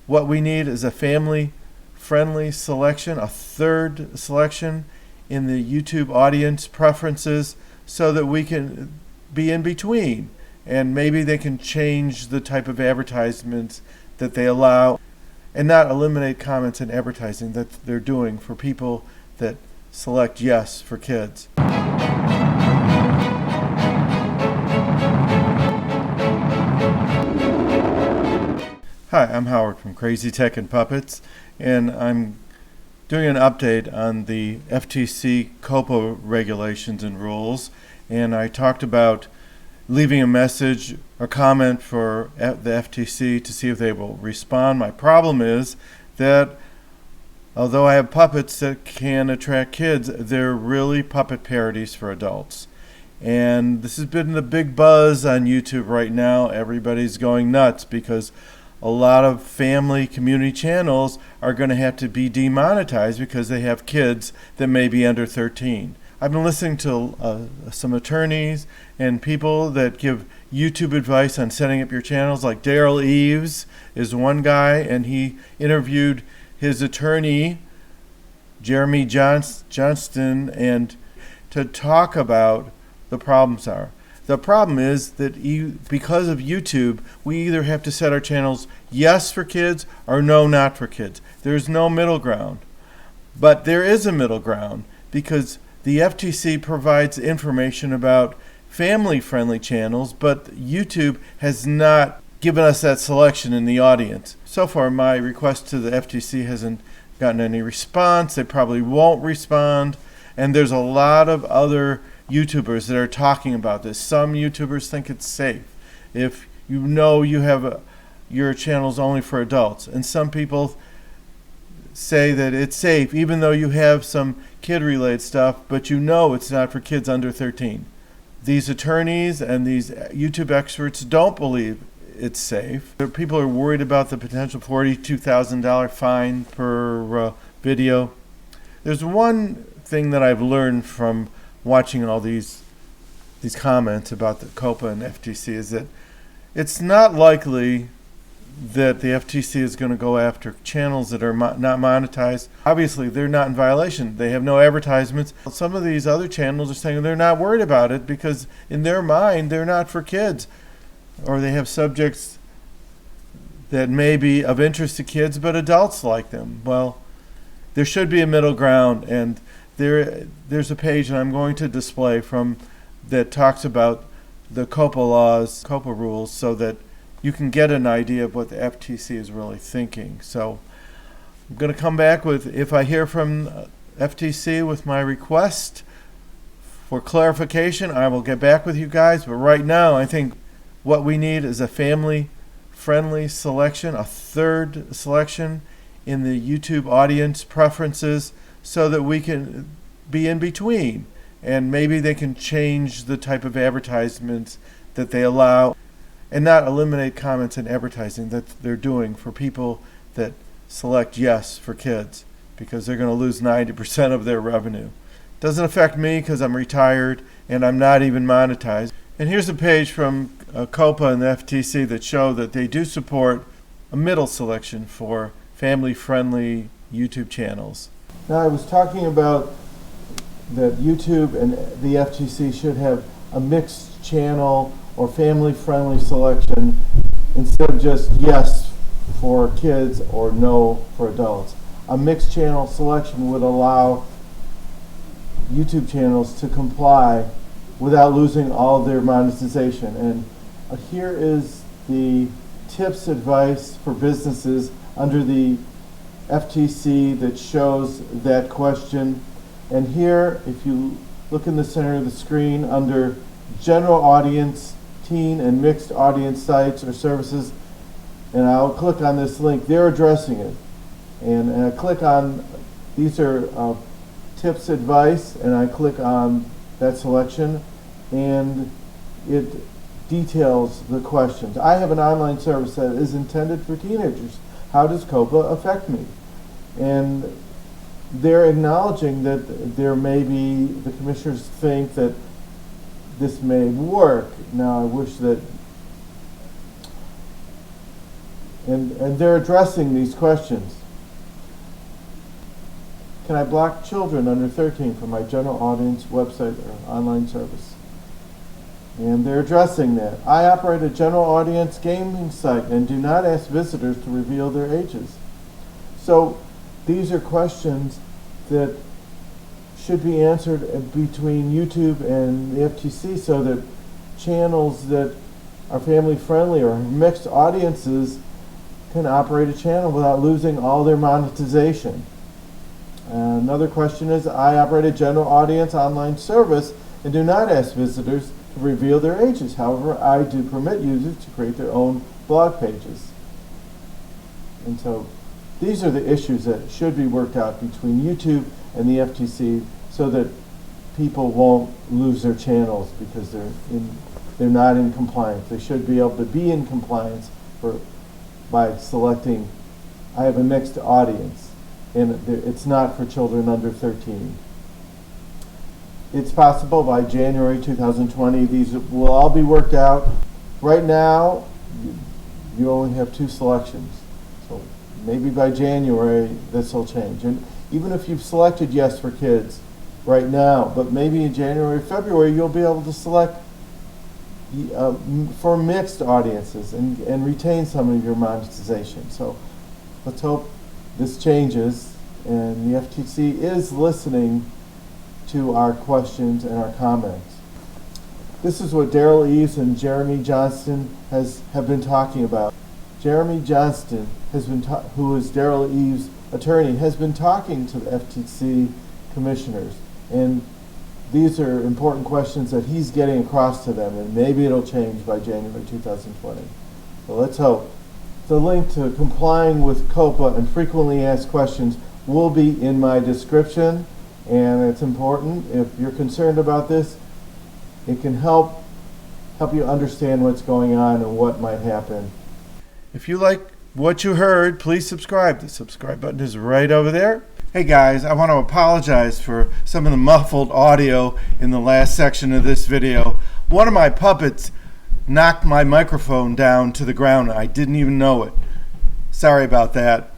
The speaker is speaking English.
What we need is a family-friendly selection, a third selection in the YouTube audience preferences so that we can be in between. And maybe they can change the type of advertisements that they allow and not eliminate comments and advertising that they're doing for people that select yes for kids. Hi, I'm Howard from Crazy Tech and Puppets, and I'm doing an update on the FTC COPPA regulations and rules. And I talked about leaving a message or comment for the FTC to see if they will respond. My problem is that although I have puppets that can attract kids, they're really puppet parodies for adults. And this has been the big buzz on YouTube right now. Everybody's going nuts because a lot of family community channels are going to have to be demonetized because they have kids that may be under 13. I've been listening to some attorneys and people that give YouTube advice on setting up your channels, like Derral is one guy, and he interviewed his attorney, Jeremy Johnston, and to talk about the problems are. The problem is that because of YouTube, we either have to set our channels yes for kids or no, not for kids. There's no middle ground. But there is a middle ground because the FTC provides information about family-friendly channels, but YouTube has not given us that selection in the audience. So far, my request to the FTC hasn't gotten any response. They probably won't respond. And there's a lot of other YouTubers that are talking about this. Some YouTubers think it's safe if you know you have your channel's only for adults, and some people say that it's safe even though you have some kid-related stuff, but you know it's not for kids under 13. These attorneys and these YouTube experts don't believe it's safe. People are worried about the potential $42,000 fine per video. There's one thing that I've learned from watching all these comments about the COPPA and FTC is that it's not likely that the FTC is going to go after channels that are not monetized. Obviously, they're not in violation. They have no advertisements. Some of these other channels are saying they're not worried about it because in their mind, they're not for kids, or they have subjects that may be of interest to kids, but adults like them. Well, there should be a middle ground, and there's a page that I'm going to display from that talks about the COPPA laws, COPPA rules, so that you can get an idea of what the FTC is really thinking. So I'm going to come back with, if I hear from FTC with my request for clarification, I will get back with you guys. But right now, I think what we need is a family-friendly selection, a third selection in the YouTube audience preferences, so that we can be in between, and maybe they can change the type of advertisements that they allow and not eliminate comments and advertising that they're doing for people that select yes for kids, because they're going to lose 90% of their revenue. Doesn't affect me because I'm retired and I'm not even monetized. And here's a page from COPPA and the FTC that show that they do support a middle selection for family-friendly YouTube channels. Now, I was talking about that YouTube and the FTC should have a mixed channel or family-friendly selection instead of just yes for kids or no for adults. A mixed channel selection would allow YouTube channels to comply without losing all their monetization. And here is the tips advice for businesses under the FTC that shows that question. And here, if you look in the center of the screen under general audience, teen and mixed audience sites or services, and I'll click on this link, they're addressing it. And I click on, these are tips advice, and I click on that selection, and it details the questions. I have an online service that is intended for teenagers. How does COPPA affect me? And they're acknowledging that there may be, the commissioners think that this may work. Now, I wish that And they're addressing these questions. Can I block children under 13 from my general audience website or online service? And they're addressing that. I operate a general audience gaming site and do not ask visitors to reveal their ages. So these are questions that should be answered between YouTube and the FTC so that channels that are family friendly or mixed audiences can operate a channel without losing all their monetization. Another question is, I operate a general audience online service and do not ask visitors to reveal their ages. However, I do permit users to create their own blog pages. And so these are the issues that should be worked out between YouTube and the FTC so that people won't lose their channels because they're not in compliance. They should be able to be in compliance by selecting, I have a mixed audience, and it's not for children under 13. It's possible by January 2020 these will all be worked out. Right now, you only have 2 selections. So maybe by January this will change. And even if you've selected yes for kids right now, but maybe in January, February, you'll be able to select for mixed audiences and retain some of your monetization. So let's hope this changes and the FTC is listening to our questions and our comments. This is what Derral Eves and Jeremy Johnston have been talking about. Jeremy Johnston who is Derral Eves' attorney, has been talking to the FTC commissioners, and these are important questions that he's getting across to them, and maybe it'll change by January 2020. So let's hope. The link to complying with COPPA and frequently asked questions will be in my description, and it's important. If you're concerned about this, it can help you understand what's going on and what might happen. If you like what you heard, please subscribe. The subscribe button is right over there. Hey guys, I want to apologize for some of the muffled audio in the last section of this video. One of my puppets knocked my microphone down to the ground. I didn't even know it. Sorry about that.